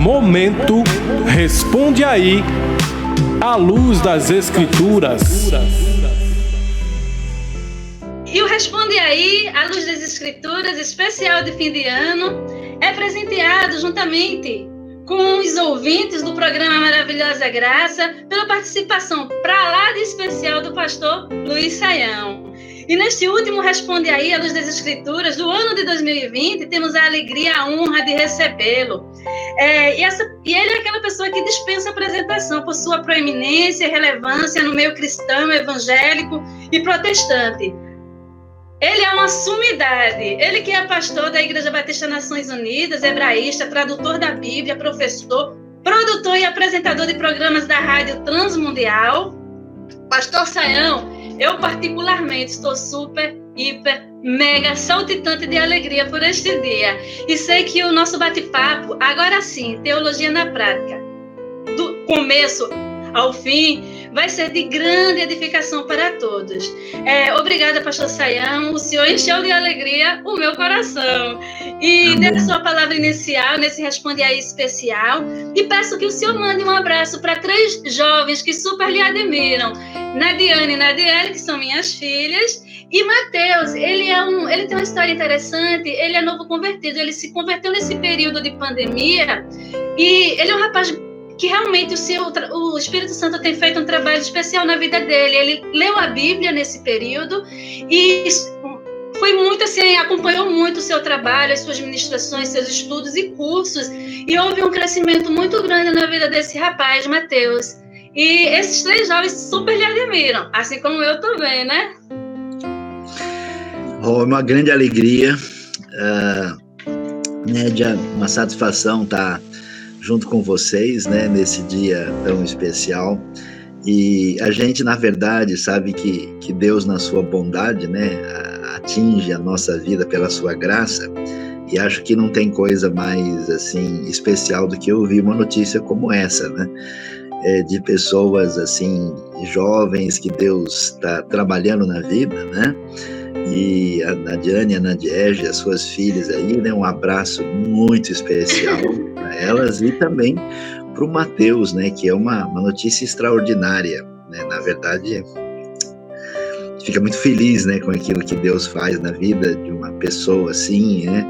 Momento Responde Aí, à luz das Escrituras. E o Responde Aí, à luz das Escrituras, especial de fim de ano, é presenteado juntamente com os ouvintes do programa Maravilhosa Graça, pela participação para lá de especial do pastor Luiz Saião. E neste último Responde Aí, à luz das Escrituras, do ano de 2020, temos a alegria, a honra de recebê-lo. E ele é aquela pessoa que dispensa apresentação por sua proeminência e relevância no meio cristão, evangélico e protestante. Ele é uma sumidade. Ele que é pastor da Igreja Batista Nações Unidas, hebraísta, tradutor da Bíblia, professor, produtor e apresentador de programas da Rádio Transmundial. Pastor Saião, eu particularmente estou super, hiper, mega saltitante de alegria por este dia. E sei que o nosso bate-papo, agora sim, Teologia na Prática, do começo ao fim, vai ser de grande edificação para todos. Obrigada, pastor Saião. O senhor encheu de alegria o meu coração. E dê a sua palavra inicial nesse Responde Aí especial. E peço que o senhor mande um abraço para 3 jovens que super lhe admiram. Nadiane e Nadiele, que são minhas filhas. E Mateus, ele tem uma história interessante. Ele é novo convertido. Ele se converteu nesse período de pandemia. E ele é um rapaz que realmente o Espírito Santo tem feito um trabalho especial na vida dele. Ele leu a Bíblia nesse período e foi muito assim, acompanhou muito o seu trabalho, as suas ministrações, seus estudos e cursos, e houve um crescimento muito grande na vida desse rapaz, Mateus. E esses 3 jovens super lhe admiram, assim como eu também, né? É uma grande alegria, Nédia, uma satisfação estar junto com vocês, né, nesse dia tão especial. E a gente, na verdade, sabe que Deus, na sua bondade, né, atinge a nossa vida pela sua graça, e acho que não tem coisa mais, assim, especial do que ouvir uma notícia como essa, né, de pessoas, assim, jovens que Deus está trabalhando na vida, né, e a Nadiane e a Nadiege, as suas filhas aí, né, um abraço muito especial para elas e também para o Mateus, né, que é uma notícia extraordinária, né, na verdade, fica muito feliz, né, com aquilo que Deus faz na vida de uma pessoa assim, né,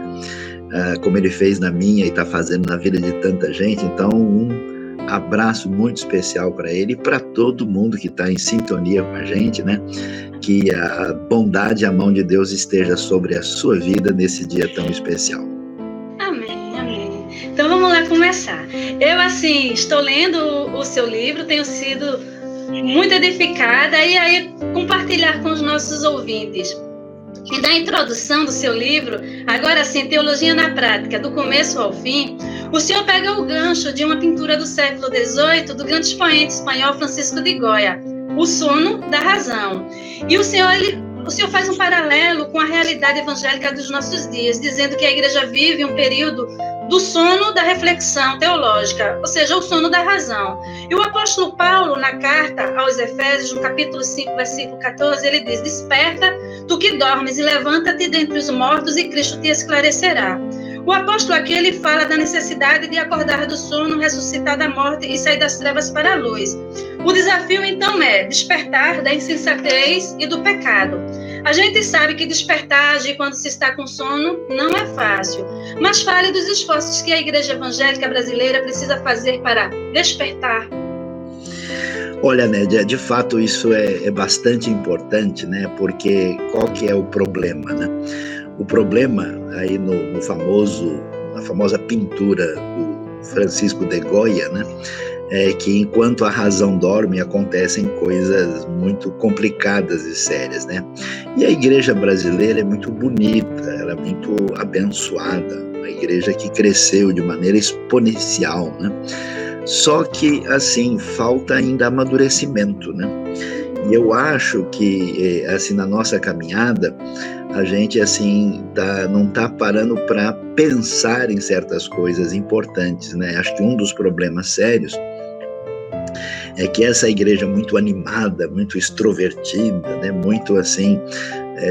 como Ele fez na minha e está fazendo na vida de tanta gente. Então, um abraço muito especial para ele e para todo mundo que está em sintonia com a gente, né, que a bondade e a mão de Deus esteja sobre a sua vida nesse dia tão especial. Amém, amém. Então vamos lá começar. Eu, assim, estou lendo o seu livro, tenho sido muito edificada, e aí compartilhar com os nossos ouvintes. E da introdução do seu livro, agora sim, Teologia na Prática, do começo ao fim, o senhor pega o gancho de uma pintura do século XVIII, do grande expoente espanhol Francisco de Goya, O Sono da Razão. E o senhor faz um paralelo com a realidade evangélica dos nossos dias, dizendo que a igreja vive um período do sono da reflexão teológica, ou seja, o sono da razão. E o apóstolo Paulo, na carta aos Efésios, no capítulo 5, versículo 14, ele diz: desperta, tu que dormes, e levanta-te dentre os mortos, e Cristo te esclarecerá. O apóstolo aqui, ele fala da necessidade de acordar do sono, ressuscitar da morte e sair das trevas para a luz. O desafio, então, é despertar da insensatez e do pecado. A gente sabe que despertar, agir quando se está com sono, não é fácil. Mas fale dos esforços que a Igreja Evangélica Brasileira precisa fazer para despertar. Olha, Nédia, de fato isso é bastante importante, né? Porque qual que é o problema, né? O problema aí na famosa pintura do Francisco de Goya, né? É que enquanto a razão dorme, acontecem coisas muito complicadas e sérias, né? E a igreja brasileira é muito bonita, ela é muito abençoada, uma igreja que cresceu de maneira exponencial, né? Só que, assim, falta ainda amadurecimento, né? E eu acho que, assim, na nossa caminhada, a gente, assim, não está parando para pensar em certas coisas importantes, né? Acho que um dos problemas sérios é que essa igreja muito animada, muito extrovertida, né? Muito, assim,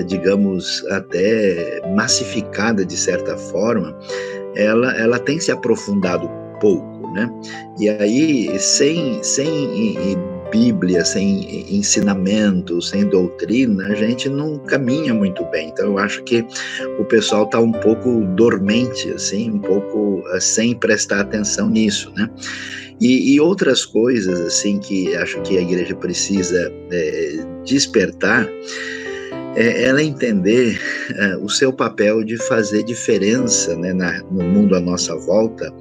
digamos, até massificada de certa forma, ela tem se aprofundado pouco, né? E aí, sem Bíblia, sem ensinamento, sem doutrina, a gente não caminha muito bem. Então, eu acho que o pessoal está um pouco dormente, assim, um pouco sem prestar atenção nisso, né? E outras coisas, assim, que acho que a igreja precisa despertar, ela entender o seu papel de fazer diferença, né, no mundo à nossa volta,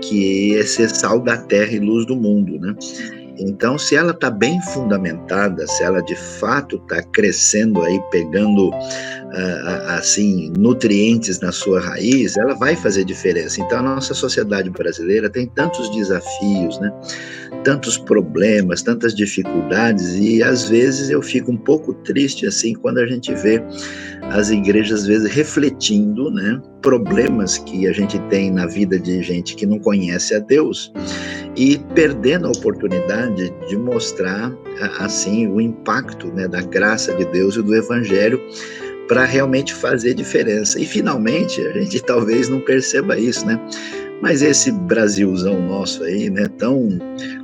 que é ser sal da terra e luz do mundo, né? Então, se ela está bem fundamentada, se ela de fato está crescendo aí, pegando assim nutrientes na sua raiz, ela vai fazer diferença. Então, a nossa sociedade brasileira tem tantos desafios, né? Tantos problemas, tantas dificuldades, e às vezes eu fico um pouco triste assim quando a gente vê as igrejas às vezes refletindo, né, problemas que a gente tem na vida de gente que não conhece a Deus e perdendo a oportunidade de mostrar assim o impacto, né, da graça de Deus e do Evangelho para realmente fazer diferença. E finalmente a gente talvez não perceba isso, né? Mas esse Brasilzão nosso aí, né, tão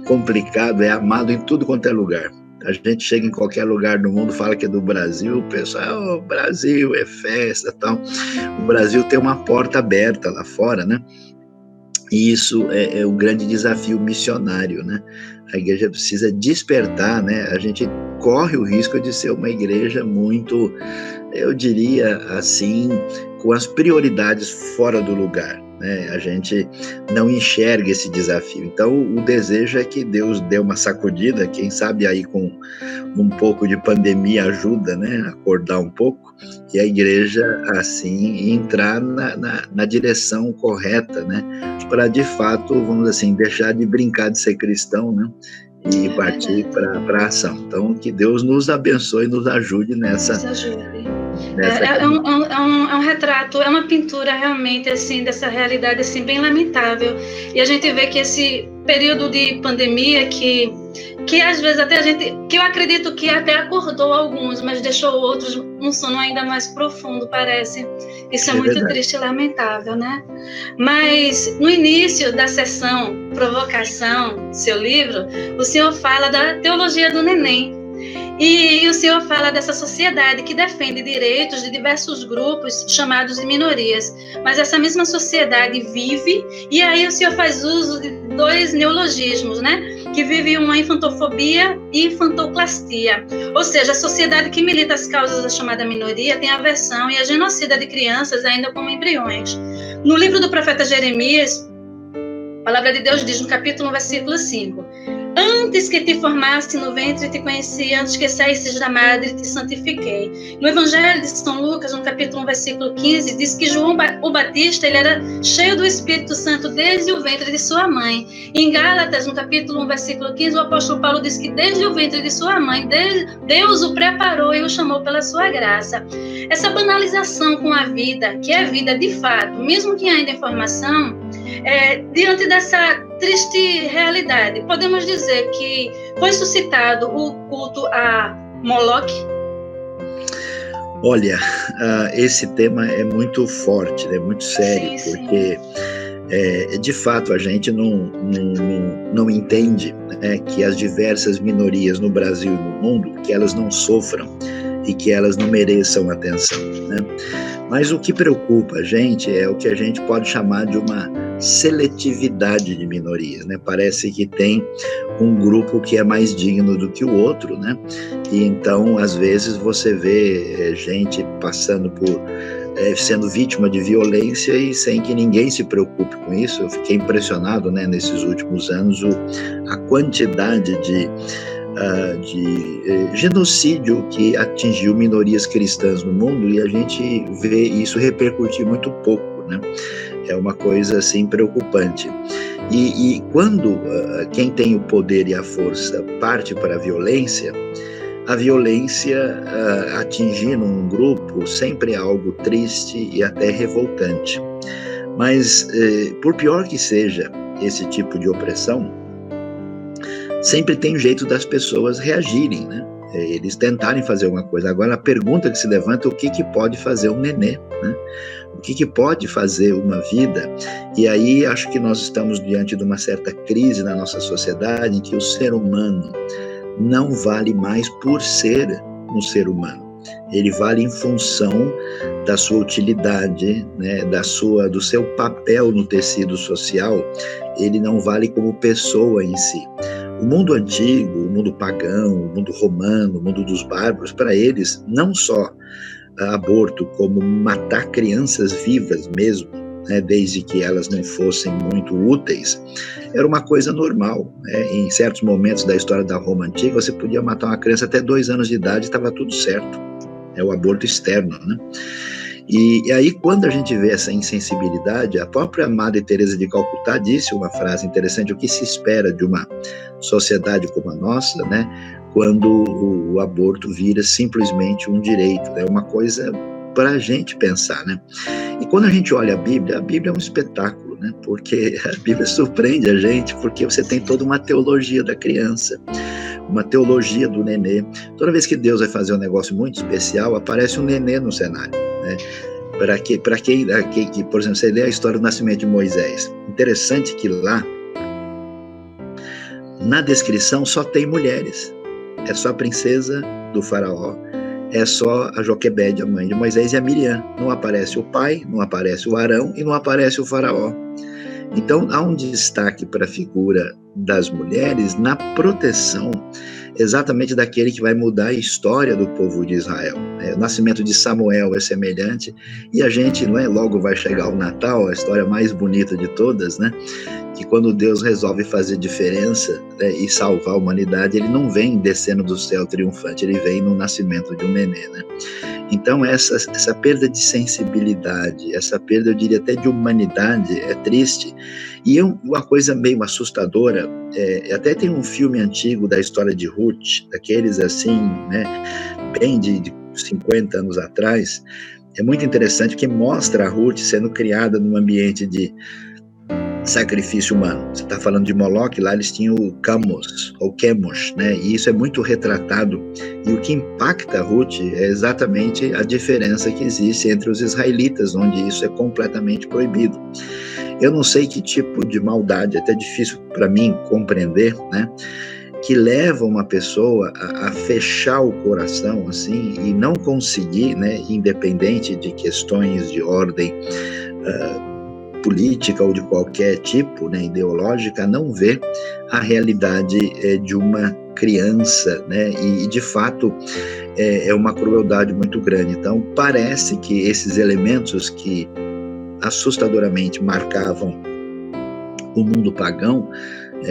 complicado, é amado em tudo quanto é lugar. A gente chega em qualquer lugar do mundo, fala que é do Brasil, o pessoal, Brasil, é festa e tal. O Brasil tem uma porta aberta lá fora, né? E isso é o grande desafio missionário, né? A igreja precisa despertar, né? A gente corre o risco de ser uma igreja muito, eu diria assim, com as prioridades fora do lugar, né? A gente não enxerga esse desafio. Então, o desejo é que Deus dê uma sacudida, quem sabe aí com um pouco de pandemia ajuda, né? Acordar um pouco, e a igreja, assim, entrar na direção correta, né? Para, de fato, vamos assim, deixar de brincar de ser cristão, né? E partir para a ação. Então, que Deus nos abençoe e nos ajude nessa... É um retrato, é uma pintura realmente assim dessa realidade assim bem lamentável. E a gente vê que esse período de pandemia que às vezes até que eu acredito que até acordou alguns, mas deixou outros num sono ainda mais profundo, parece. Isso é muito verdade. Triste e lamentável, né? Mas no início da sessão Provocação, seu livro, o senhor fala da teologia do neném. E o senhor fala dessa sociedade que defende direitos de diversos grupos chamados de minorias, mas essa mesma sociedade vive, e aí o senhor faz uso de dois neologismos, né? Que vive uma infantofobia e infantoclastia, ou seja, a sociedade que milita as causas da chamada minoria tem aversão e a genocida de crianças ainda como embriões. No livro do profeta Jeremias, a palavra de Deus diz no capítulo 1, versículo 5: antes que te formasse no ventre, te conheci, antes que saísses da madre, te santifiquei. No Evangelho de São Lucas, no capítulo 1, versículo 15, diz que João o Batista ele era cheio do Espírito Santo desde o ventre de sua mãe. E em Gálatas, no capítulo 1, versículo 15, o apóstolo Paulo diz que desde o ventre de sua mãe, Deus o preparou e o chamou pela sua graça. Essa banalização com a vida, que é vida de fato, mesmo que ainda em formação, diante dessa triste realidade, podemos dizer que foi suscitado o culto a Moloque? Olha, esse tema é muito forte, é muito sério, sim. Porque de fato a gente não entende, né, que as diversas minorias no Brasil e no mundo, que elas não sofram e que elas não mereçam atenção, né? Mas o que preocupa a gente é o que a gente pode chamar de uma seletividade de minorias, né? Parece que tem um grupo que é mais digno do que o outro, né? E então, às vezes, você vê gente passando por... sendo vítima de violência e sem que ninguém se preocupe com isso. Eu fiquei impressionado, né, nesses últimos anos, a quantidade de genocídio que atingiu minorias cristãs no mundo, e a gente vê isso repercutir muito pouco, né? É uma coisa assim preocupante. E quando quem tem o poder e a força parte para a violência atingindo um grupo sempre é algo triste e até revoltante. Mas por pior que seja esse tipo de opressão, sempre tem jeito das pessoas reagirem, né? Eles tentarem fazer alguma coisa. Agora, a pergunta que se levanta é o que pode fazer um nenê, né? O que pode fazer uma vida? E aí acho que nós estamos diante de uma certa crise na nossa sociedade em que o ser humano não vale mais por ser um ser humano. Ele vale em função da sua utilidade, né, do seu papel no tecido social. Ele não vale como pessoa em si. O mundo antigo, o mundo pagão, o mundo romano, o mundo dos bárbaros, para eles, não só aborto, como matar crianças vivas mesmo, né, desde que elas não fossem muito úteis, era uma coisa normal. Né? Em certos momentos da história da Roma Antiga, você podia matar uma criança até 2 anos de idade e estava tudo certo. É o aborto externo, né? E aí, quando a gente vê essa insensibilidade, a própria Madre Teresa de Calcutá disse uma frase interessante: o que se espera de uma sociedade como a nossa, né, quando o aborto vira simplesmente um direito? É uma coisa para a gente pensar, né? E quando a gente olha a Bíblia é um espetáculo, né? Porque a Bíblia surpreende a gente, porque você tem toda uma teologia da criança, uma teologia do nenê. Toda vez que Deus vai fazer um negócio muito especial, aparece um nenê no cenário, né? Para quem, por exemplo, você lê a história do nascimento de Moisés. Interessante que lá, na descrição, só tem mulheres. É só a princesa do faraó, é só a Joquebede, a mãe de Moisés, e a Miriam. Não aparece o pai, não aparece o Arão e não aparece o faraó. Então, há um destaque para a figura das mulheres na proteção exatamente daquele que vai mudar a história do povo de Israel. O nascimento de Samuel é semelhante, e a gente, não é, logo vai chegar o Natal, a história mais bonita de todas, né? Que quando Deus resolve fazer diferença, né, e salvar a humanidade, ele não vem descendo do céu triunfante, ele vem no nascimento de um nenê, né? Então essa perda de sensibilidade, essa perda, eu diria até de humanidade, é triste. E uma coisa meio assustadora, até tem um filme antigo da história de Ruth, daqueles assim, né, bem de 50 anos atrás. É muito interessante, porque mostra a Ruth sendo criada num ambiente de sacrifício humano. Você está falando de Moloque, lá eles tinham o Camus, ou Chemosh, né? E isso é muito retratado. E o que impacta a Ruth é exatamente a diferença que existe entre os israelitas, onde isso é completamente proibido. Eu não sei que tipo de maldade, é até difícil para mim compreender, né? Que leva uma pessoa a fechar o coração, assim, e não conseguir, né, independente de questões de ordem política ou de qualquer tipo, né, ideológica, não ver a realidade de uma criança, né, e de fato é uma crueldade muito grande. Então parece que esses elementos que assustadoramente marcavam o mundo pagão,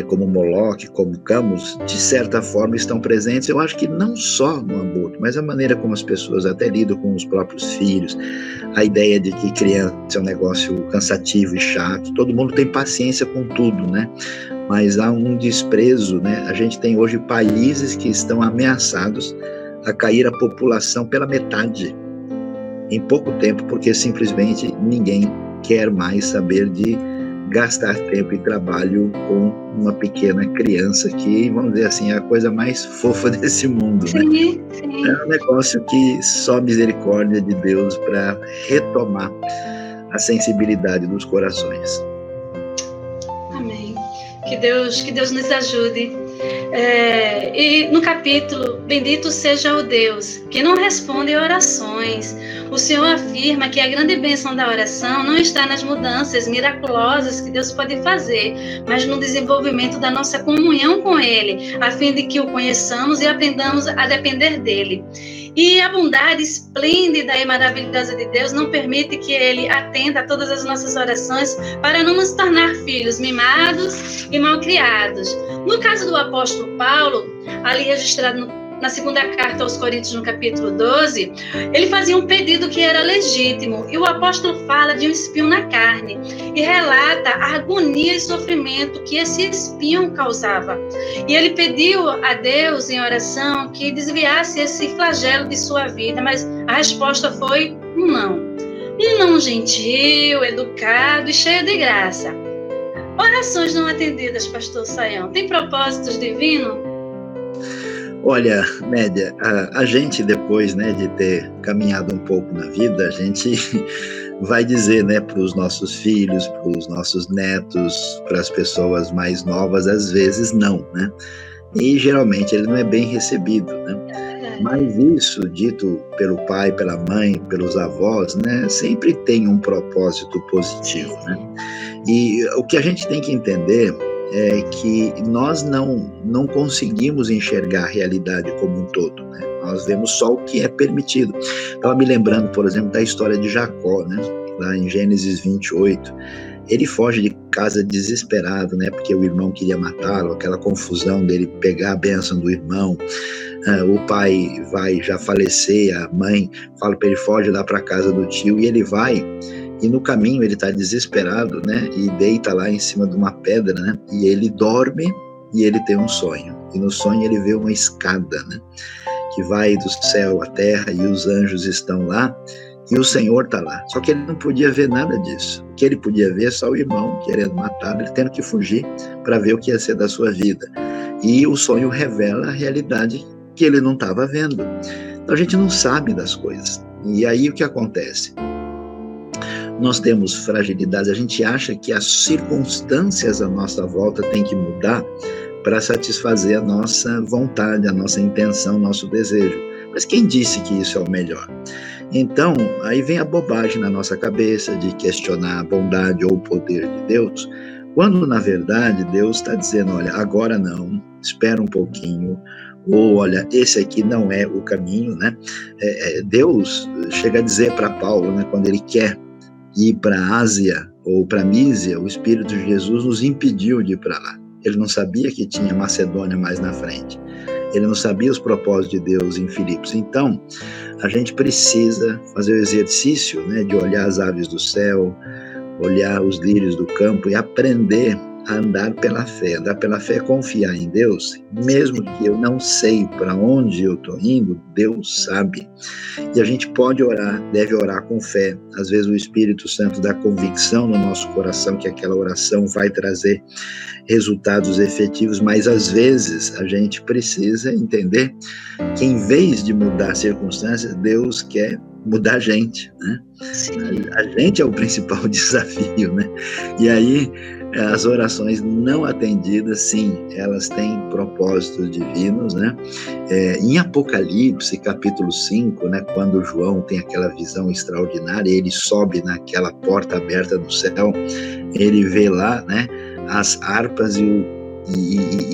como Moloque, como Camus, de certa forma estão presentes. Eu acho que não só no aborto, mas a maneira como as pessoas até lidam com os próprios filhos, a ideia de que criança é um negócio cansativo e chato. Todo mundo tem paciência com tudo, né? Mas há um desprezo, né? A gente tem hoje países que estão ameaçados a cair a população pela metade em pouco tempo, porque simplesmente ninguém quer mais saber de gastar tempo e trabalho com uma pequena criança que, vamos dizer assim, é a coisa mais fofa desse mundo, né? Sim, sim. É um negócio que só misericórdia de Deus para retomar a sensibilidade dos corações. Amém. Que Deus nos ajude. E no capítulo, bendito seja o Deus que não responde a orações. O Senhor afirma que a grande bênção da oração não está nas mudanças miraculosas que Deus pode fazer, mas no desenvolvimento da nossa comunhão com Ele, a fim de que o conheçamos e aprendamos a depender dEle. E a bondade esplêndida e maravilhosa de Deus não permite que Ele atenda a todas as nossas orações para não nos tornar filhos mimados e malcriados. No caso do apóstolo Paulo, ali registrado na segunda carta aos Coríntios, no capítulo 12, ele fazia um pedido que era legítimo, e o apóstolo fala de um espinho na carne, e relata a agonia e sofrimento que esse espinho causava. E ele pediu a Deus em oração que desviasse esse flagelo de sua vida, mas a resposta foi um não. Um não gentil, educado e cheio de graça. Orações não atendidas, pastor Sayão, tem propósitos divinos? Olha, Média, a gente depois, né, de ter caminhado um pouco na vida, a gente vai dizer, né, para os nossos filhos, para os nossos netos, para as pessoas mais novas, às vezes não, né? E geralmente ele não é bem recebido, né? Mas isso, dito pelo pai, pela mãe, pelos avós, né, sempre tem um propósito positivo, né? E o que a gente tem que entender é que nós não conseguimos enxergar a realidade como um todo, né? Nós vemos só o que é permitido. Estava me lembrando, por exemplo, da história de Jacó, né? Lá em Gênesis 28. Ele foge de casa desesperado, né? Porque o irmão queria matá-lo, aquela confusão dele pegar a bênção do irmão. O pai vai já falecer, a mãe fala para ele, foge lá para a casa do tio, e ele vai, e no caminho ele está desesperado, né, e deita lá em cima de uma pedra, né, e ele dorme, e ele tem um sonho, e no sonho ele vê uma escada, né, que vai do céu à terra, e os anjos estão lá, e o Senhor está lá, só que ele não podia ver nada disso, o que ele podia ver é só o irmão querendo matá-lo, ele tendo que fugir para ver o que ia ser da sua vida, e o sonho revela a realidade que ele não estava vendo. Então a gente não sabe das coisas. E aí o que acontece? Nós temos fragilidades, a gente acha que as circunstâncias à nossa volta têm que mudar para satisfazer a nossa vontade, a nossa intenção, o nosso desejo. Mas quem disse que isso é o melhor? Então, aí vem a bobagem na nossa cabeça de questionar a bondade ou o poder de Deus, quando na verdade Deus está dizendo, olha, agora não, espera um pouquinho, ou olha, esse aqui não é o caminho, né? Deus chega a dizer para Paulo, né, quando ele quer ir para a Ásia ou para a Mísia, o Espírito de Jesus nos impediu de ir para lá. Ele não sabia que tinha Macedônia mais na frente. Ele não sabia os propósitos de Deus em Filipos. Então, a gente precisa fazer o exercício, né, de olhar as aves do céu, olhar os lírios do campo e aprender a andar pela fé. Andar pela fé é confiar em Deus, mesmo que eu não sei para onde eu estou indo, Deus sabe. E a gente pode orar, deve orar com fé. Às vezes o Espírito Santo dá convicção no nosso coração que aquela oração vai trazer resultados efetivos, mas às vezes a gente precisa entender que em vez de mudar circunstâncias, Deus quer mudar a gente, né? A gente é o principal desafio, né? E aí, as orações não atendidas, sim, elas têm propósitos divinos, né? Em Apocalipse, capítulo 5, né, quando João tem aquela visão extraordinária, ele sobe naquela porta aberta do céu, ele vê lá, né, as harpas e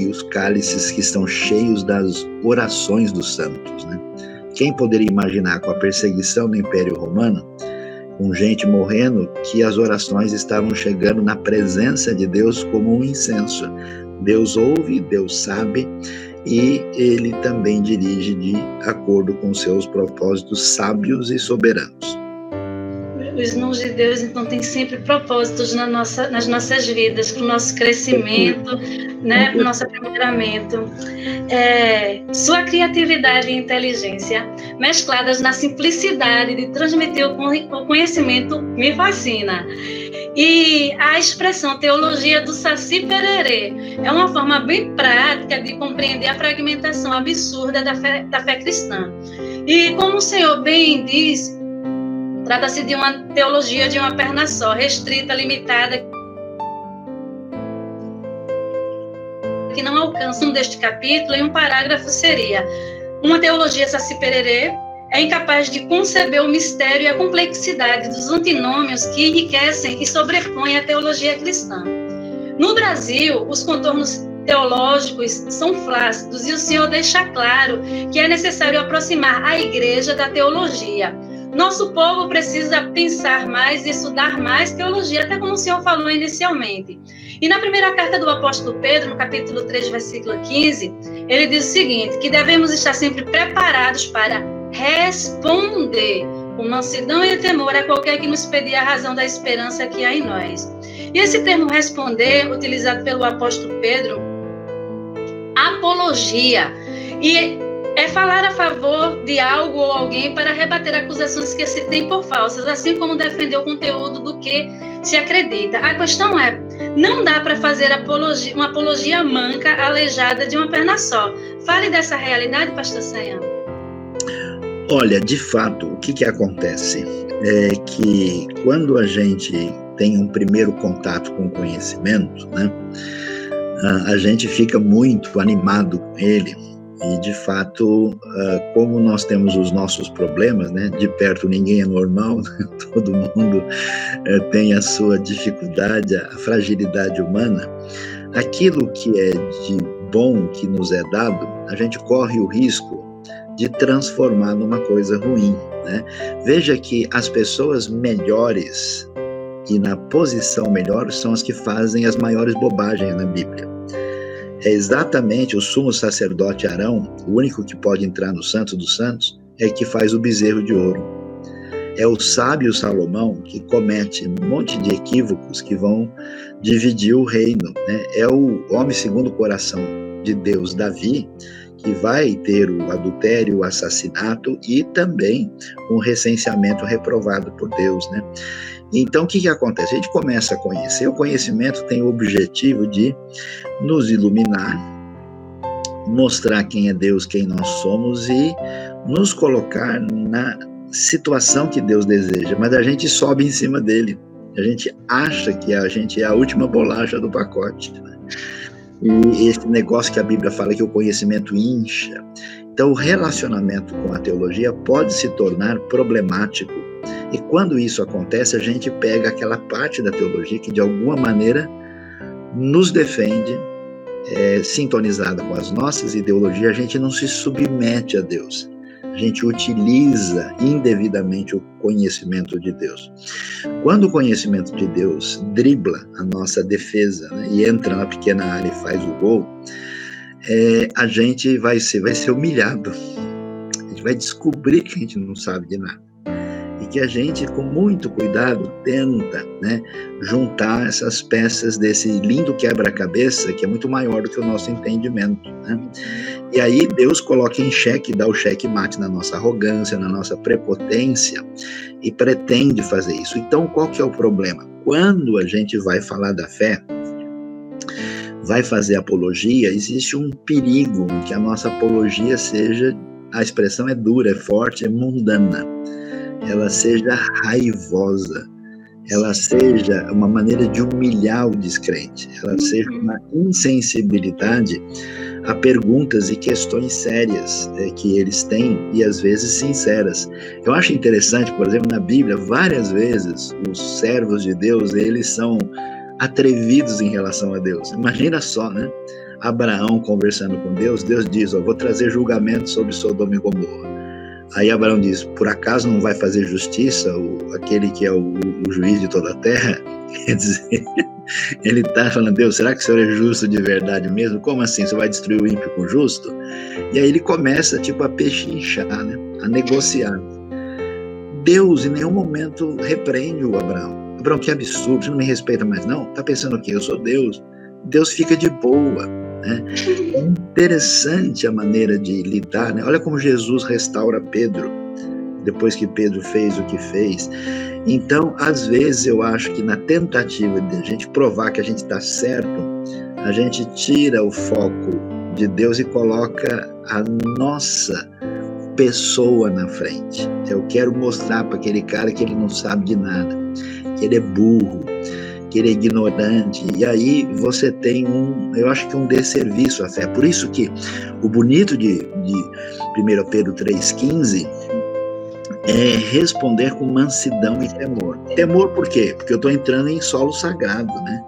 os cálices que estão cheios das orações dos santos, né? Quem poderia imaginar, com a perseguição do Império Romano, com gente morrendo, que as orações estavam chegando na presença de Deus como um incenso. Deus ouve, Deus sabe, e Ele também dirige de acordo com seus propósitos sábios e soberanos. Os mãos de Deus, então, tem sempre propósitos nas nossas vidas, para o nosso crescimento, né, para o nosso aprimoramento. Sua criatividade e inteligência, mescladas na simplicidade de transmitir o conhecimento, me fascina. E a expressão teologia do Saci Pererê é uma forma bem prática de compreender a fragmentação absurda da fé cristã. E como o Senhor bem diz, trata-se de uma teologia de uma perna só, restrita, limitada, que não alcança deste capítulo, em um parágrafo seria: uma teologia Saci Pererê é incapaz de conceber o mistério e a complexidade dos antinômios que enriquecem e sobrepõem a teologia cristã. No Brasil, os contornos teológicos são flácidos e o Senhor deixa claro que é necessário aproximar a igreja da teologia. Nosso povo precisa pensar mais e estudar mais teologia, até como o Senhor falou inicialmente. E na primeira carta do apóstolo Pedro, no capítulo 3, versículo 15, ele diz o seguinte, que devemos estar sempre preparados para responder com mansidão e temor a qualquer que nos pedir a razão da esperança que há em nós. E esse termo responder, utilizado pelo apóstolo Pedro, apologia, e é falar a favor de algo ou alguém para rebater acusações que se tem por falsas, assim como defender o conteúdo do que se acredita. A questão é, não dá para fazer uma apologia manca, aleijada de uma perna só. Fale dessa realidade, pastor Sayão. Olha, de fato, o que acontece? é que quando a gente tem um primeiro contato com o conhecimento, né, a gente fica muito animado com ele. E, de fato, como nós temos os nossos problemas, né? De perto ninguém é normal, todo mundo tem a sua dificuldade, a fragilidade humana. Aquilo que é de bom que nos é dado, a gente corre o risco de transformar numa coisa ruim, né? Veja que as pessoas melhores e na posição melhor são as que fazem as maiores bobagens na Bíblia. É exatamente o sumo sacerdote Arão, o único que pode entrar no Santo dos Santos, é que faz o bezerro de ouro. É o sábio Salomão que comete um monte de equívocos que vão dividir o reino, né? É o homem segundo o coração de Deus, Davi, que vai ter o adultério, o assassinato e também um recenseamento reprovado por Deus, né? Então, o que acontece? A gente começa a conhecer, o conhecimento tem o objetivo de nos iluminar, mostrar quem é Deus, quem nós somos e nos colocar na situação que Deus deseja, mas a gente sobe em cima dele, a gente acha que a gente é a última bolacha do pacote, né? E esse negócio que a Bíblia fala que o conhecimento incha, então o relacionamento com a teologia pode se tornar problemático. E quando isso acontece, a gente pega aquela parte da teologia que de alguma maneira nos defende, sintonizada com as nossas ideologias, a gente não se submete a Deus. A gente utiliza indevidamente o conhecimento de Deus. Quando o conhecimento de Deus dribla a nossa defesa, né, e entra na pequena área e faz o gol, a gente vai ser humilhado. A gente vai descobrir que a gente não sabe de nada. E que a gente, com muito cuidado, tenta, né, juntar essas peças desse lindo quebra-cabeça que é muito maior do que o nosso entendimento, né? E aí Deus coloca em xeque, dá o xeque-mate na nossa arrogância, na nossa prepotência e pretende fazer isso. Então, qual que é o problema? Quando a gente vai falar da fé, vai fazer apologia, existe um perigo em que a nossa apologia seja, a expressão é dura, é forte, é mundana. Ela seja raivosa, ela seja uma maneira de humilhar o descrente, ela seja uma insensibilidade a perguntas e questões sérias que eles têm e às vezes sinceras. Eu acho interessante, por exemplo, na Bíblia, várias vezes os servos de Deus, eles são atrevidos em relação a Deus. Imagina só, né? Abraão conversando com Deus, Deus diz, vou trazer julgamento sobre Sodoma e Gomorra. Aí Abraão diz, por acaso não vai fazer justiça aquele que é o juiz de toda a terra? Quer dizer, ele está falando, Deus, será que o Senhor é justo de verdade mesmo? Como assim? Você vai destruir o ímpio com o justo? E aí ele começa, a pechinchar, né? A negociar. Deus, em nenhum momento, repreende o Abraão. Abraão, que absurdo, você não me respeita mais, não? Está pensando o quê? Eu sou Deus. Deus fica de boa, né? É interessante a maneira de lidar, né? Olha como Jesus restaura Pedro, depois que Pedro fez o que fez. Então, às vezes, eu acho que na tentativa de a gente provar que a gente está certo, a gente tira o foco de Deus e coloca a nossa pessoa na frente. Eu quero mostrar para aquele cara que ele não sabe de nada, que ele é burro, que ele é ignorante, e aí você tem eu acho que um desserviço à fé. Por isso que o bonito de 1 Pedro 3,15 é responder com mansidão e temor. Temor por quê? Porque eu estou entrando em solo sagrado, né?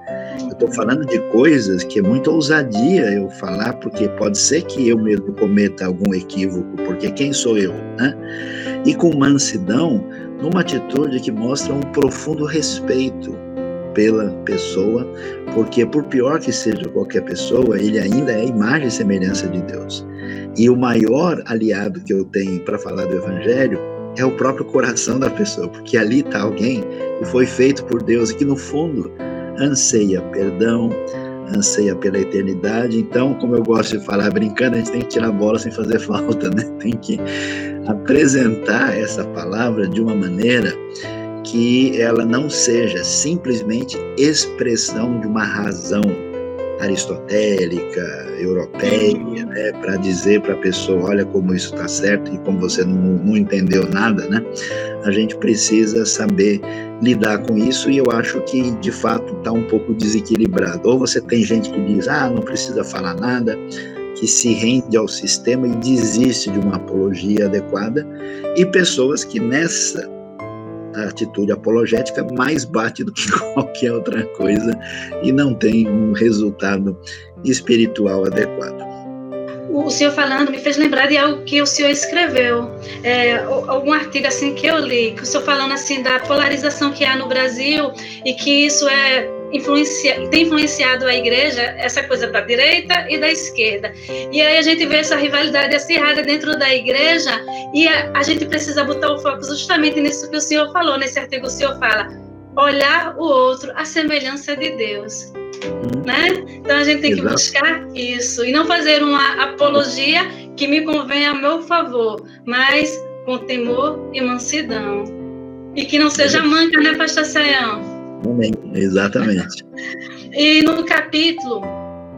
Eu estou falando de coisas que é muita ousadia eu falar, porque pode ser que eu mesmo cometa algum equívoco, porque quem sou eu, né? E com mansidão, numa atitude que mostra um profundo respeito pela pessoa, porque por pior que seja qualquer pessoa, ele ainda é imagem e semelhança de Deus. E o maior aliado que eu tenho para falar do Evangelho é o próprio coração da pessoa, porque ali está alguém que foi feito por Deus e que no fundo anseia perdão, anseia pela eternidade. Então, como eu gosto de falar brincando, a gente tem que tirar a bola sem fazer falta, né? Tem que apresentar essa palavra de uma maneira que ela não seja simplesmente expressão de uma razão aristotélica, europeia, né, para dizer para a pessoa, olha como isso está certo e como você não entendeu nada, né? A gente precisa saber lidar com isso, e eu acho que, de fato, está um pouco desequilibrado. Ou você tem gente que diz, não precisa falar nada, que se rende ao sistema e desiste de uma apologia adequada, e pessoas que nessa atitude apologética mais bate do que qualquer outra coisa e não tem um resultado espiritual adequado. O senhor falando me fez lembrar de algo que o senhor escreveu, algum artigo assim que eu li, que o senhor falando assim da polarização que há no Brasil e que isso tem influenciado a igreja, essa coisa da direita e da esquerda. E aí a gente vê essa rivalidade acirrada dentro da igreja, e a gente precisa botar o foco justamente nisso que o senhor falou, nesse artigo o senhor fala, olhar o outro à semelhança de Deus. Né? Então a gente tem que buscar isso, e não fazer uma apologia que me convenha a meu favor, mas com temor e mansidão. E que não seja manca, né, pastor Sayão? Exatamente. E no capítulo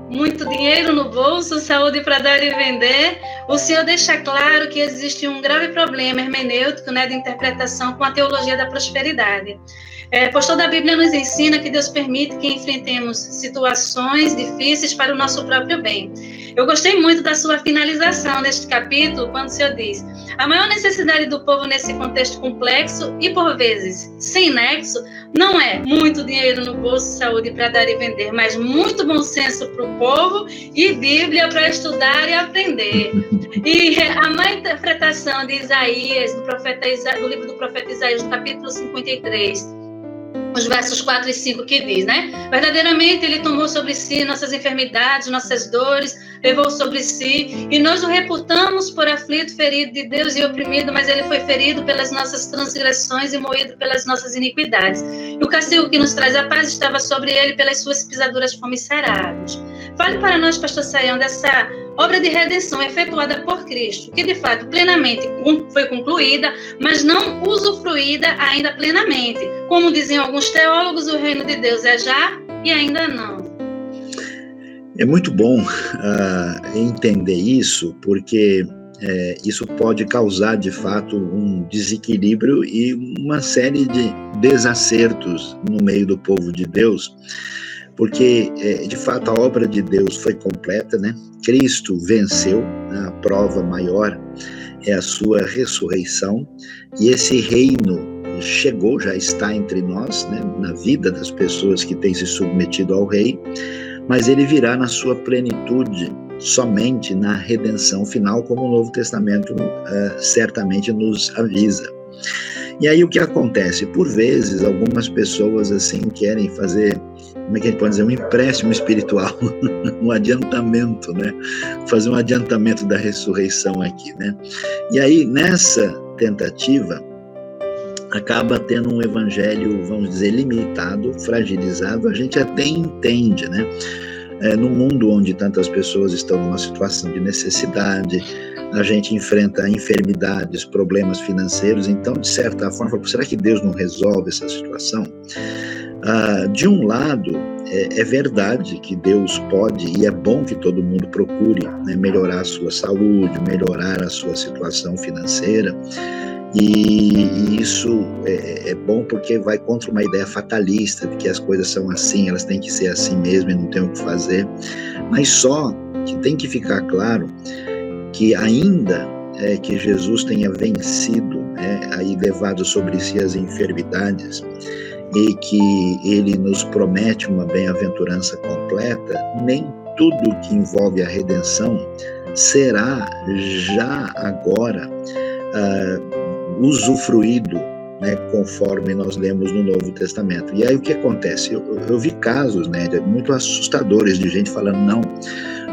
Muito Dinheiro no Bolso, Saúde para Dar e Vender, o senhor deixa claro que existe um grave problema hermenêutico, né, de interpretação com a teologia da prosperidade. Pois toda a Bíblia nos ensina que Deus permite que enfrentemos situações difíceis para o nosso próprio bem. Eu gostei muito da sua finalização neste capítulo, quando o senhor diz: a maior necessidade do povo nesse contexto complexo e, por vezes, sem nexo, não é muito dinheiro no bolso, saúde para dar e vender, mas muito bom senso para o povo e Bíblia para estudar e aprender. E a má interpretação de Isaías, do livro do profeta Isaías, no capítulo 53, os versos 4 e 5, que diz, né? Verdadeiramente ele tomou sobre si nossas enfermidades, nossas dores, levou sobre si, e nós o reputamos por aflito, ferido de Deus e oprimido, mas ele foi ferido pelas nossas transgressões e moído pelas nossas iniquidades. E o castigo que nos traz a paz estava sobre ele, pelas suas pisaduras fomos sarados. Fale para nós, pastor Sayão, dessa obra de redenção efetuada por Cristo, que de fato plenamente foi concluída, mas não usufruída ainda plenamente. Como dizem alguns teólogos, o reino de Deus é já e ainda não. É muito bom entender isso, porque isso pode causar, de fato, um desequilíbrio e uma série de desacertos no meio do povo de Deus, porque, de fato, a obra de Deus foi completa, né? Cristo venceu, né? A prova maior é a sua ressurreição, e esse reino chegou, já está entre nós, né? Na vida das pessoas que têm se submetido ao rei, mas ele virá na sua plenitude somente na redenção final, como o Novo Testamento certamente nos avisa. E aí o que acontece? Por vezes, algumas pessoas assim querem fazer, como é que a gente pode dizer, um empréstimo espiritual, um adiantamento, né? Fazer um adiantamento da ressurreição aqui, né? E aí, nessa tentativa, acaba tendo um evangelho, vamos dizer, limitado, fragilizado. A gente até entende, né? No mundo onde tantas pessoas estão numa situação de necessidade, a gente enfrenta enfermidades, problemas financeiros, então, de certa forma, será que Deus não resolve essa situação? De um lado, é verdade que Deus pode, e é bom que todo mundo procure, né, melhorar a sua saúde, melhorar a sua situação financeira, e isso é bom porque vai contra uma ideia fatalista de que as coisas são assim, elas têm que ser assim mesmo e não tem o que fazer. Mas só que tem que ficar claro que ainda que Jesus tenha vencido, aí levado sobre si as enfermidades, e que ele nos promete uma bem-aventurança completa, nem tudo que envolve a redenção será já agora usufruído, né, conforme nós lemos no Novo Testamento. E aí o que acontece? Eu vi casos, né, muito assustadores de gente falando, não,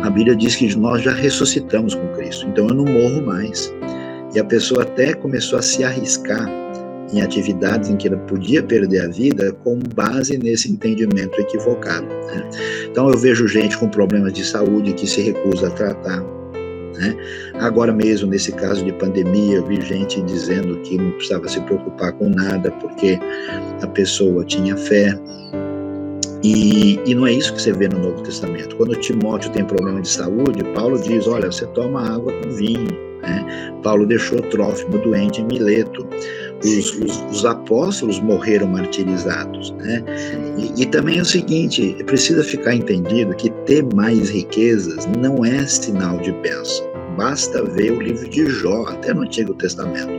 a Bíblia diz que nós já ressuscitamos com Cristo, então eu não morro mais. E a pessoa até começou a se arriscar em atividades em que ela podia perder a vida com base nesse entendimento equivocado, né? Então eu vejo gente com problemas de saúde que se recusa a tratar, né? Agora mesmo, nesse caso de pandemia, eu vi gente dizendo que não precisava se preocupar com nada porque a pessoa tinha fé. E não é isso que você vê no Novo Testamento. Quando Timóteo tem problema de saúde, Paulo diz, olha, você toma água com vinho, né? Paulo deixou Trófimo doente em Mileto. Os apóstolos morreram martirizados, né? E também é o seguinte, precisa ficar entendido que ter mais riquezas não é sinal de bênção. Basta ver o livro de Jó, até no Antigo Testamento.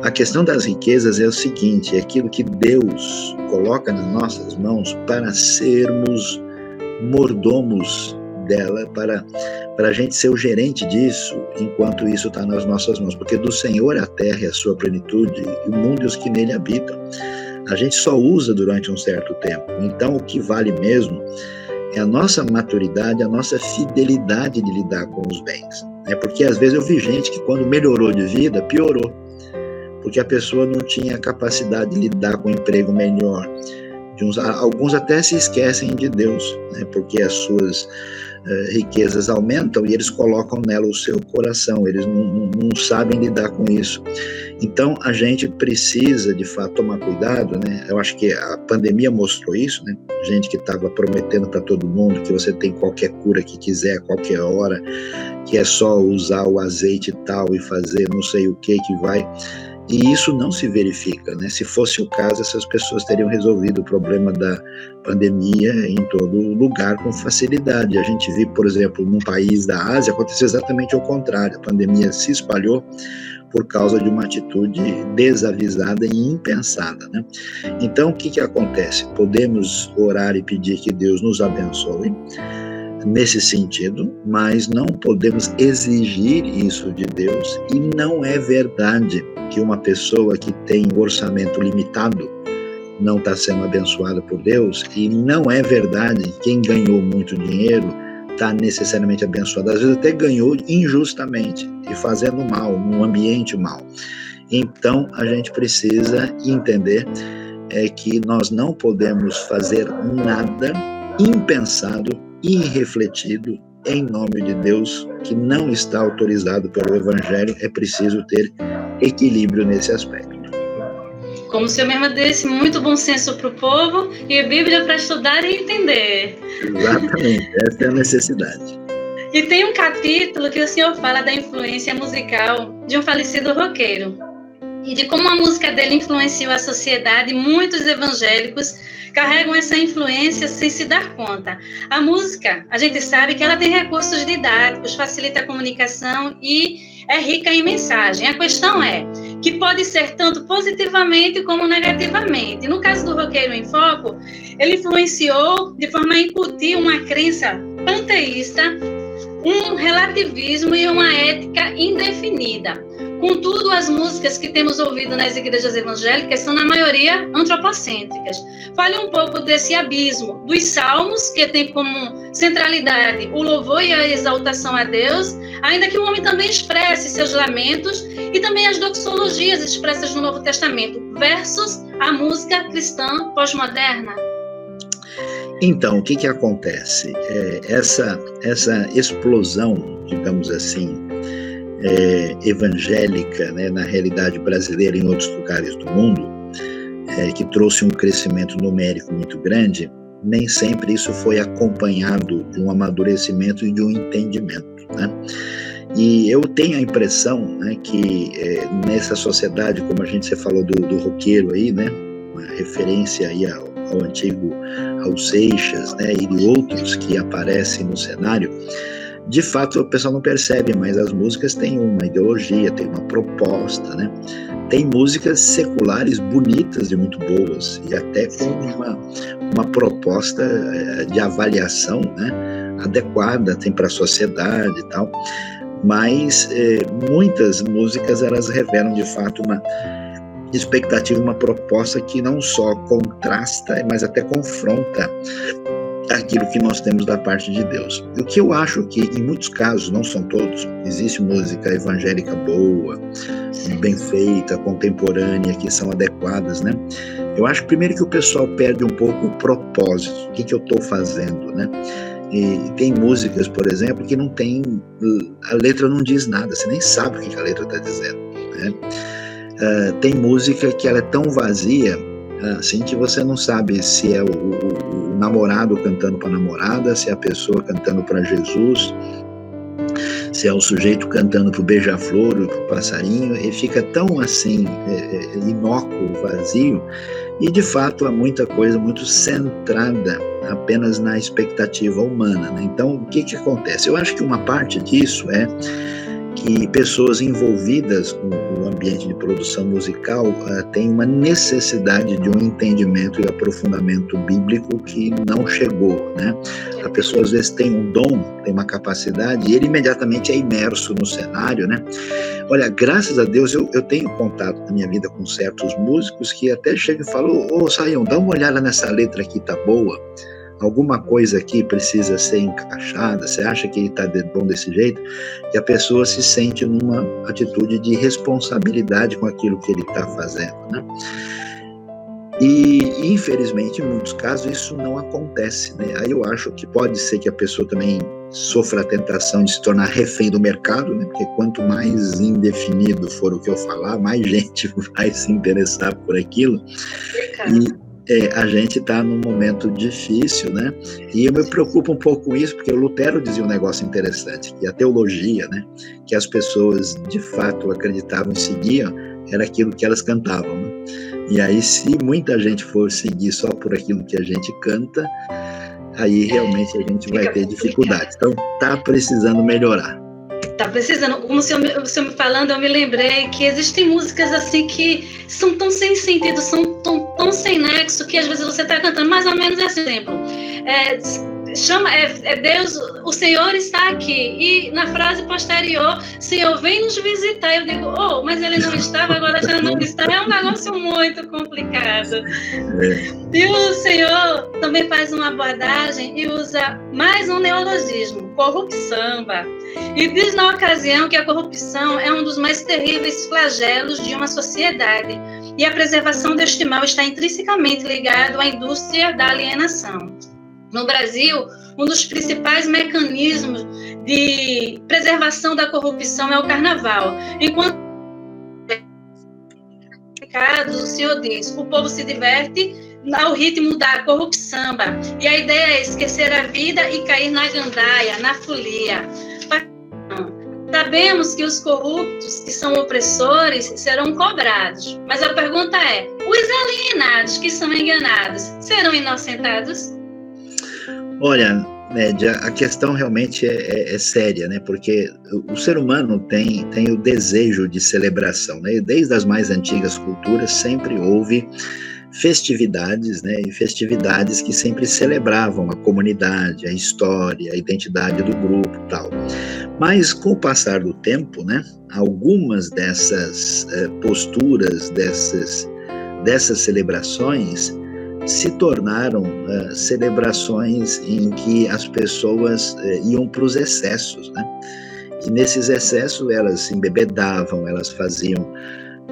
A questão das riquezas é o seguinte, é aquilo que Deus coloca nas nossas mãos para sermos mordomos dela, para a gente ser o gerente disso, enquanto isso está nas nossas mãos, porque do Senhor é a terra e a sua plenitude, e o mundo e os que nele habitam. A gente só usa durante um certo tempo, então o que vale mesmo é a nossa maturidade, a nossa fidelidade de lidar com os bens. Porque às vezes eu vi gente que quando melhorou de vida, piorou, porque a pessoa não tinha capacidade de lidar com um emprego melhor. Alguns até se esquecem de Deus, né? Porque as suas riquezas aumentam e eles colocam nela o seu coração, eles não sabem lidar com isso. Então a gente precisa de fato tomar cuidado, né? Eu acho que a pandemia mostrou isso, né? Gente que estava prometendo para todo mundo que você tem qualquer cura que quiser, a qualquer hora, que é só usar o azeite tal e fazer não sei o que vai. E isso não se verifica, né? Se fosse o caso, essas pessoas teriam resolvido o problema da pandemia em todo lugar com facilidade. A gente viu, por exemplo, num país da Ásia, aconteceu exatamente o contrário. A pandemia se espalhou por causa de uma atitude desavisada e impensada, né? Então, o que acontece? Podemos orar e pedir que Deus nos abençoe nesse sentido, mas não podemos exigir isso de Deus, e não é verdade que uma pessoa que tem um orçamento limitado não está sendo abençoada por Deus, e não é verdade que quem ganhou muito dinheiro está necessariamente abençoado. Às vezes até ganhou injustamente e fazendo mal, num ambiente mal. Então a gente precisa entender que nós não podemos fazer nada impensado, irrefletido, em nome de Deus, que não está autorizado pelo Evangelho. É preciso ter equilíbrio nesse aspecto. Como o senhor mesmo disse, muito bom senso para o povo e a Bíblia para estudar e entender. Exatamente, essa é a necessidade. E tem um capítulo que o senhor fala da influência musical de um falecido roqueiro e de como a música dele influenciou a sociedade. Muitos evangélicos carregam essa influência sem se dar conta. A música, a gente sabe que ela tem recursos didáticos, facilita a comunicação e é rica em mensagem. A questão é que pode ser tanto positivamente como negativamente. No caso do Roqueiro em Foco, ele influenciou de forma a incutir uma crença panteísta, um relativismo e uma ética indefinida. Contudo, as músicas que temos ouvido nas igrejas evangélicas são, na maioria, antropocêntricas. Fale um pouco desse abismo dos salmos, que tem como centralidade o louvor e a exaltação a Deus, ainda que o homem também expresse seus lamentos, e também as doxologias expressas no Novo Testamento, versus a música cristã pós-moderna. Então, o que acontece? Essa explosão, digamos assim, evangélica, né, na realidade brasileira e em outros lugares do mundo, que trouxe um crescimento numérico muito grande, nem sempre isso foi acompanhado de um amadurecimento e de um entendimento, né? E eu tenho a impressão, né, que nessa sociedade, como você falou do roqueiro aí, né, uma referência aí ao antigo Raul Seixas, né, e de outros que aparecem no cenário, de fato o pessoal não percebe, mas as músicas têm uma ideologia, têm uma proposta, né? Tem músicas seculares bonitas e muito boas, e até com uma proposta de avaliação, né, adequada, tem para a sociedade e tal, mas muitas músicas elas revelam de fato uma expectativa, uma proposta que não só contrasta, mas até confronta aquilo que nós temos da parte de Deus. O que eu acho que, em muitos casos, não são todos, existe música evangélica boa, bem feita, contemporânea, que são adequadas, né? Eu acho, primeiro, que o pessoal perde um pouco o propósito, o que eu estou fazendo, né? E tem músicas, por exemplo, que não tem, a letra não diz nada, você nem sabe o que a letra está dizendo, né? Tem música que ela é tão vazia, assim, que você não sabe se é o namorado cantando para namorada, se é a pessoa cantando para Jesus, se é o sujeito cantando para o beija-flor, para o passarinho, e fica tão assim, inócuo, vazio, e de fato há muita coisa muito centrada apenas na expectativa humana, né? Então, o que acontece? Eu acho que uma parte disso é que pessoas envolvidas com o ambiente de produção musical têm uma necessidade de um entendimento e aprofundamento bíblico que não chegou, né? A pessoa às vezes tem um dom, tem uma capacidade, e ele imediatamente é imerso no cenário, né? Olha, graças a Deus eu tenho contato na minha vida com certos músicos que até chegam e falam: ô Saião, dá uma olhada nessa letra aqui, tá boa? Alguma coisa aqui precisa ser encaixada, você acha que ele está bom desse jeito? E a pessoa se sente numa atitude de responsabilidade com aquilo que ele está fazendo, né? E, infelizmente, em muitos casos, isso não acontece, né? Aí eu acho que pode ser que a pessoa também sofra a tentação de se tornar refém do mercado, né? Porque quanto mais indefinido for o que eu falar, mais gente vai se interessar por aquilo. A gente está num momento difícil, né? E eu me preocupo um pouco com isso, porque o Lutero dizia um negócio interessante, que a teologia, né, que as pessoas de fato acreditavam e seguiam, era aquilo que elas cantavam, né? E aí, se muita gente for seguir só por aquilo que a gente canta, aí realmente a gente vai ter dificuldades. Então, está precisando melhorar. Tá precisando, como o senhor me falando, eu me lembrei que existem músicas assim que são tão sem sentido, são tão sem nexo, que às vezes você está cantando mais ou menos esse exemplo. Deus, o Senhor está aqui, e na frase posterior, Senhor, vem nos visitar. Eu digo, mas ele não estava, agora já não está. É um negócio muito complicado. E o Senhor também faz uma abordagem e usa mais um neologismo, corrupção-ba. E diz na ocasião que a corrupção é um dos mais terríveis flagelos de uma sociedade, e a preservação deste mal está intrinsecamente ligado à indústria da alienação. No Brasil, um dos principais mecanismos de preservação da corrupção é o carnaval. Enquanto o senhor diz, o povo se diverte ao ritmo da corrupção, e a ideia é esquecer a vida e cair na gandaia, na folia. Sabemos que os corruptos, que são opressores, serão cobrados. Mas a pergunta é, os alienados que são enganados, serão inocentados? Olha, Nédia, a questão realmente é séria, né? Porque o ser humano tem o desejo de celebração, né? Desde as mais antigas culturas sempre houve festividades, né? E festividades que sempre celebravam a comunidade, a história, a identidade do grupo e tal. Mas com o passar do tempo, né? Algumas dessas posturas, dessas celebrações se tornaram celebrações em que as pessoas iam para os excessos, né? E nesses excessos elas se embebedavam, elas faziam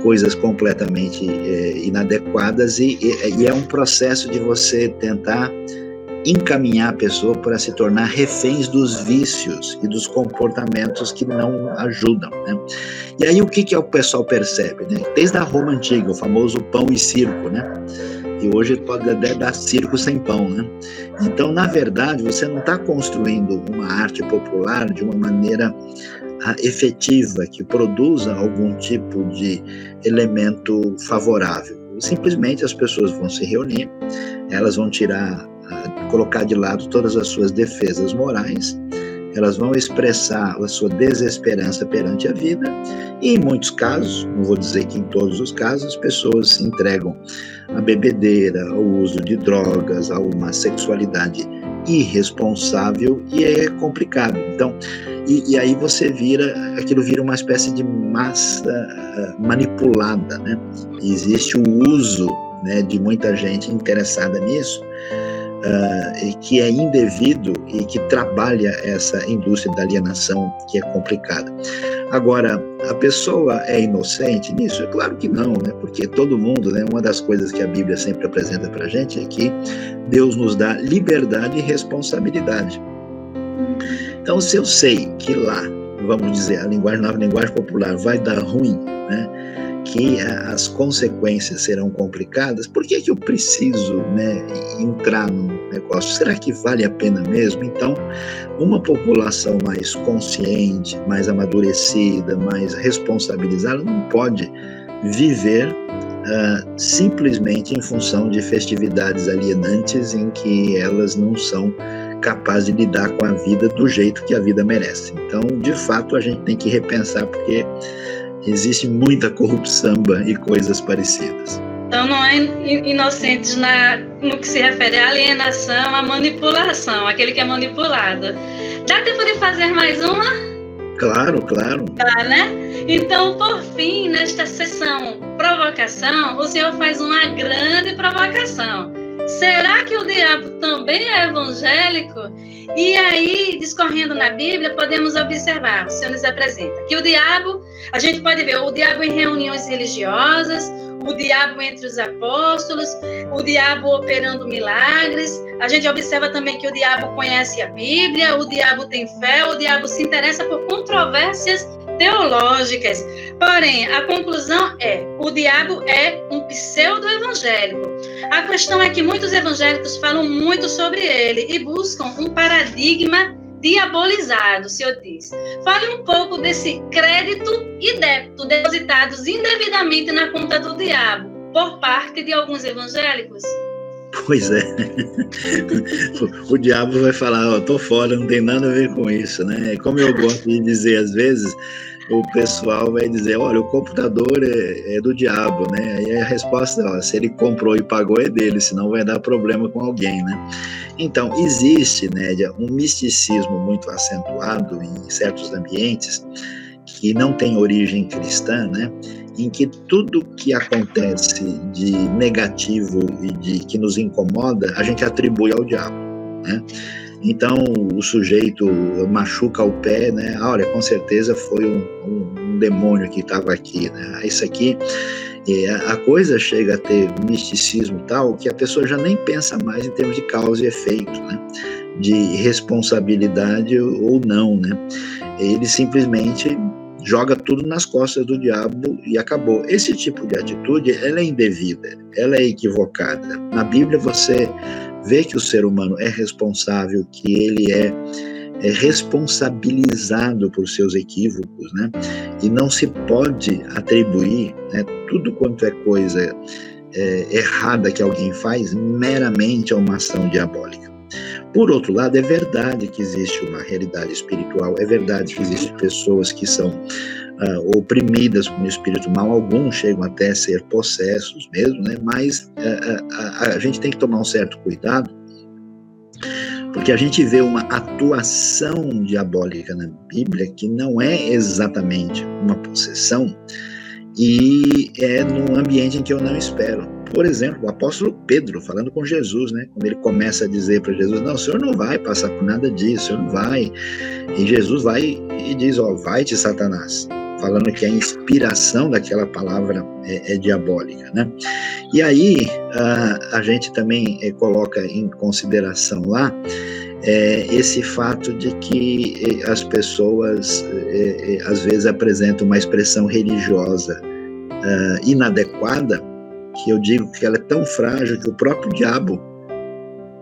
coisas completamente inadequadas e é um processo de você tentar encaminhar a pessoa para se tornar reféns dos vícios e dos comportamentos que não ajudam, né? E aí o que o pessoal percebe, né? Desde a Roma antiga, o famoso pão e circo, né? E hoje pode até dar circo sem pão, né? Então, na verdade, você não está construindo uma arte popular de uma maneira efetiva, que produza algum tipo de elemento favorável. Simplesmente as pessoas vão se reunir, elas vão colocar de lado todas as suas defesas morais, elas vão expressar a sua desesperança perante a vida e, em muitos casos, não vou dizer que em todos os casos, as pessoas se entregam à bebedeira, ao uso de drogas, a uma sexualidade irresponsável e é complicado. Então, e aí aquilo vira uma espécie de massa manipulada, né? E existe o uso, né, de muita gente interessada nisso, que é indevido e que trabalha essa indústria da alienação que é complicada. Agora, a pessoa é inocente nisso? É claro que não, né? Porque todo mundo, né? Uma das coisas que a Bíblia sempre apresenta para a gente é que Deus nos dá liberdade e responsabilidade. Então, se eu sei que lá, vamos dizer, na linguagem popular, vai dar ruim, né? Que as consequências serão complicadas, por que eu preciso, né, entrar negócio. Será que vale a pena mesmo? Então, uma população mais consciente, mais amadurecida, mais responsabilizada, não pode viver simplesmente em função de festividades alienantes em que elas não são capazes de lidar com a vida do jeito que a vida merece. Então, de fato, a gente tem que repensar, porque existe muita corrupção e coisas parecidas. Então, não é inocentes no que se refere à alienação, à manipulação, aquele que é manipulado. Dá tempo de fazer mais uma? Claro, claro. Tá, né? Então, por fim, nesta sessão provocação, o senhor faz uma grande provocação. Será que o diabo também é evangélico? E aí, discorrendo na Bíblia, podemos observar, o senhor nos apresenta, que o diabo, a gente pode ver o diabo em reuniões religiosas, o diabo entre os apóstolos, o diabo operando milagres. A gente observa também que o diabo conhece a Bíblia, o diabo tem fé, o diabo se interessa por controvérsias teológicas. Porém, a conclusão é: o diabo é um pseudo-evangélico. A questão é que muitos evangélicos falam muito sobre ele e buscam um paradigma diabolizado, o senhor diz. Fale um pouco desse crédito e débito depositados indevidamente na conta do diabo por parte de alguns evangélicos. Pois é. O diabo vai falar, tô fora, não tem nada a ver com isso, né? Como eu gosto de dizer às vezes, o pessoal vai dizer, olha, o computador é do diabo, né? Aí a resposta, se ele comprou e pagou é dele, senão vai dar problema com alguém, né? Então, existe, né, um misticismo muito acentuado em certos ambientes que não tem origem cristã, né? Em que tudo que acontece de negativo e que nos incomoda, a gente atribui ao diabo, né? Então, o sujeito machuca o pé, né? Olha, com certeza foi um demônio que estava aqui, né? Isso aqui, a coisa chega a ter misticismo tal que a pessoa já nem pensa mais em termos de causa e efeito, né? De responsabilidade ou não, né? Ele simplesmente joga tudo nas costas do diabo e acabou. Esse tipo de atitude, ela é indevida, ela é equivocada. Na Bíblia você vê que o ser humano é responsável, que ele é responsabilizado por seus equívocos, né? E não se pode atribuir, né, tudo quanto é coisa errada que alguém faz meramente a uma ação diabólica. Por outro lado, é verdade que existe uma realidade espiritual, é verdade que existem pessoas que são oprimidas por um espírito mal, alguns chegam até a ser possessos mesmo, né? Mas a gente tem que tomar um certo cuidado, porque a gente vê uma atuação diabólica na Bíblia que não é exatamente uma possessão e é num ambiente em que eu não espero. Por exemplo, o apóstolo Pedro, falando com Jesus, né? Quando ele começa a dizer para Jesus, não, o senhor não vai passar por nada disso, o senhor não vai. E Jesus vai e diz, vai-te, Satanás, falando que a inspiração daquela palavra é diabólica, né? E aí, a gente também coloca em consideração lá esse fato de que as pessoas, às vezes, apresentam uma expressão religiosa inadequada, que eu digo que ela é tão frágil que o próprio diabo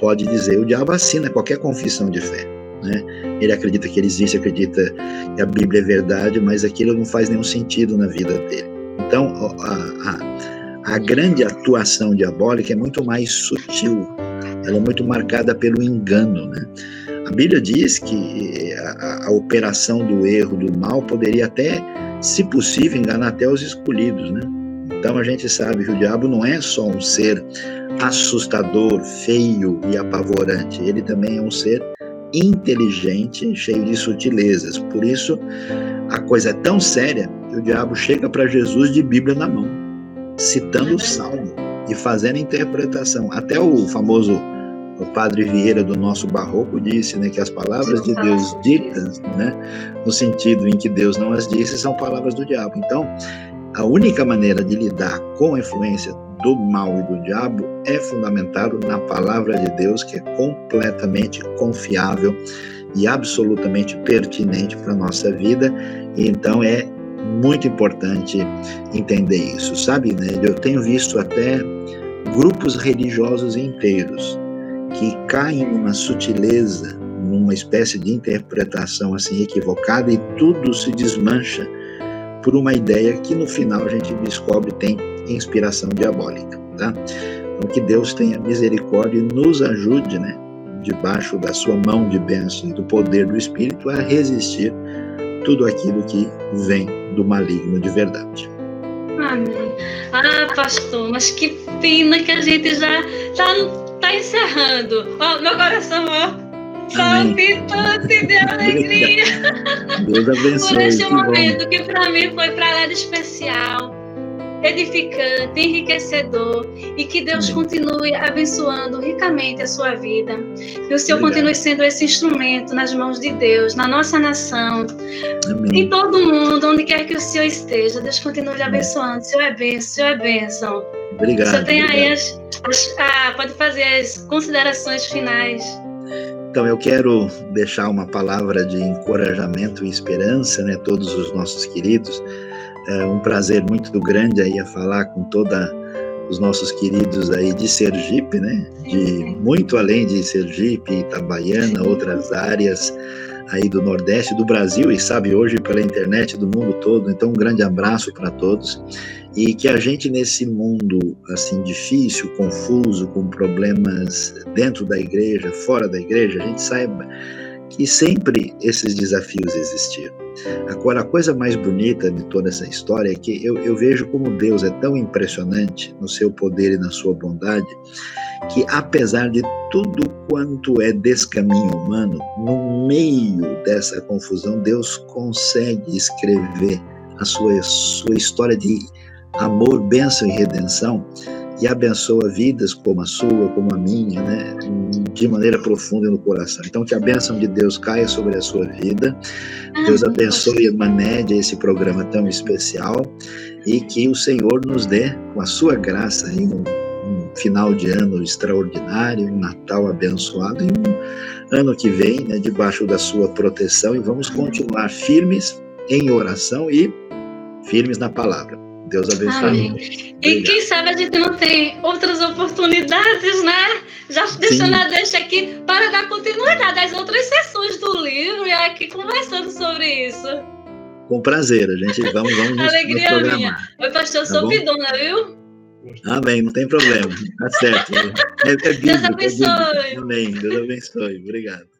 pode dizer. O diabo assina qualquer confissão de fé, né? Ele acredita que ele existe, acredita que a Bíblia é verdade, mas aquilo não faz nenhum sentido na vida dele. Então, a grande atuação diabólica é muito mais sutil, ela é muito marcada pelo engano, né? A Bíblia diz que a operação do erro, do mal, poderia até, se possível, enganar até os escolhidos, né? Então a gente sabe que o diabo não é só um ser assustador, feio e apavorante, ele também é um ser inteligente, cheio de sutilezas. Por isso, a coisa é tão séria que o diabo chega para Jesus de Bíblia na mão, citando o Salmo e fazendo interpretação. Até o famoso padre Vieira do nosso barroco disse, né, que as palavras de Deus ditas, né, no sentido em que Deus não as disse, são palavras do diabo. Então, a única maneira de lidar com a influência do mal e do diabo é fundamentado na palavra de Deus, que é completamente confiável e absolutamente pertinente para a nossa vida. E então é muito importante entender isso, sabe, né? Eu tenho visto até grupos religiosos inteiros que caem numa sutileza, numa espécie de interpretação assim equivocada, e tudo se desmancha por uma ideia que no final a gente descobre tem inspiração diabólica, tá? Então que Deus tenha misericórdia e nos ajude, né, debaixo da sua mão de bênção e do poder do Espírito, a resistir tudo aquilo que vem do maligno de verdade. Amém. Pastor, mas que pena que a gente já tá encerrando. Meu coração, palpitante de alegria. Deus abençoe. Por este momento que para mim foi para lá de especial, edificante, enriquecedor, e que Deus continue abençoando ricamente a sua vida. Que o Senhor continue sendo esse instrumento nas mãos de Deus, na nossa nação, em todo mundo, onde quer que o Senhor esteja. Deus continue lhe abençoando. O Senhor é bênção, o Senhor é bênção. Obrigado. O Senhor tem aí pode fazer as considerações finais. Então, eu quero deixar uma palavra de encorajamento e esperança, né, todos os nossos queridos. É um prazer muito grande aí a falar com todos os nossos queridos aí de Sergipe, né, de muito além de Sergipe, Itabaiana, outras áreas aí do Nordeste do Brasil, e sabe, hoje pela internet do mundo todo. Então, um grande abraço para todos, e que a gente nesse mundo assim difícil, confuso, com problemas dentro da igreja, fora da igreja, a gente saiba que sempre esses desafios existiram. Agora, a coisa mais bonita de toda essa história é que eu vejo como Deus é tão impressionante no seu poder e na sua bondade, que apesar de tudo quanto é descaminho humano, no meio dessa confusão, Deus consegue escrever a sua história de amor, bênção e redenção, e abençoa vidas como a sua, como a minha, né, de maneira profunda no coração. Então, que a bênção de Deus caia sobre a sua vida. Deus abençoe e maneje esse programa tão especial, e que o Senhor nos dê, com a sua graça, aí, um final de ano extraordinário, um Natal abençoado, e um ano que vem, né, debaixo da sua proteção, e vamos continuar firmes em oração e firmes na palavra. Deus abençoe. Amém. E quem sabe a gente não tem outras oportunidades, né? Já deixando a deixa aqui para dar continuidade às outras sessões do livro, e aqui conversando sobre isso. Com prazer, a gente vamos alegria nos programar. Minha. Oi, pastor, sou pidona, viu? Amém, não tem problema. Tá certo. É bíblico, Deus abençoe. Amém. Deus abençoe. Obrigado.